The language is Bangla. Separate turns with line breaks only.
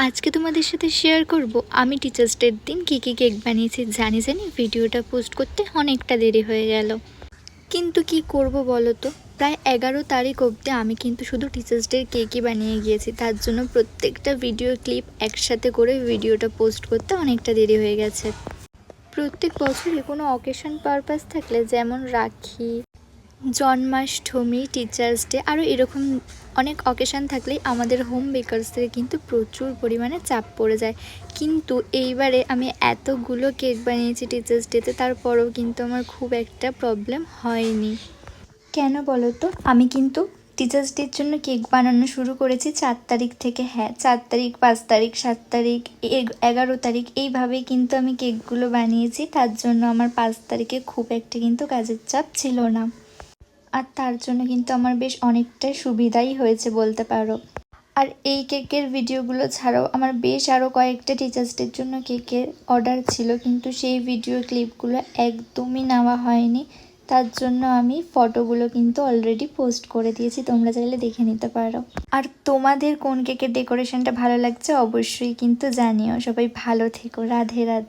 আজকে তোমাদের সাথে শেয়ার করব আমি টিচার্স ডের দিন কী কী কেক বানিয়েছি। জানি ভিডিওটা পোস্ট করতে অনেকটা দেরি হয়ে গেল, কিন্তু কি করব বলো তো, প্রায় 11 তারিখ অবধি আমি কিন্তু শুধু টিচার্স ডের কেকই বানিয়ে গিয়েছি। তার জন্য প্রত্যেকটা ভিডিও ক্লিপ একসাথে করে ভিডিওটা পোস্ট করতে অনেকটা দেরি হয়ে গেছে। প্রত্যেক বছরই কোনো অকেশন পারপাস থাকলে, যেমন রাখি, জন্মাষ্টমী, টিচার্স ডে, আরও এরকম অনেক অকেশান থাকলেই আমাদের হোম বেকার্সদের কিন্তু প্রচুর পরিমাণে চাপ পড়ে যায়। কিন্তু এইবারে আমি এতগুলো কেক বানিয়েছি টিচার্স ডেতে, তারপরেও কিন্তু আমার খুব একটা প্রবলেম হয়নি। কেন বলো তো, আমি কিন্তু টিচার্স ডের জন্য কেক বানানো শুরু করেছি 4 তারিখ থেকে। হ্যাঁ, 4 তারিখ, 5 তারিখ, 7 তারিখ, 11 তারিখ, এইভাবেই কিন্তু আমি কেকগুলো বানিয়েছি। তার জন্য আমার 5 তারিখে খুব একটা কিন্তু কাজের চাপ ছিল না, আর তার জন্য কিন্তু আমার বেশ অনেকটাই সুবিধাই হয়েছে বলতে পারো। আর এই কেকের ভিডিওগুলো ছাড়াও আমার বেশ আরও কয়েকটা টিচার্স ডের জন্য কেকের অর্ডার ছিল, কিন্তু সেই ভিডিও ক্লিপগুলো একদমই নেওয়া হয়নি। তার জন্য আমি ফটোগুলো কিন্তু অলরেডি পোস্ট করে দিয়েছি, তোমরা চাইলে দেখে নিতে পারো। আর তোমাদের কোন কেকের ডেকোরেশনটা ভালো লাগছে অবশ্যই কিন্তু জানিও। সবাই ভালো থেকো, রাধে রাধে।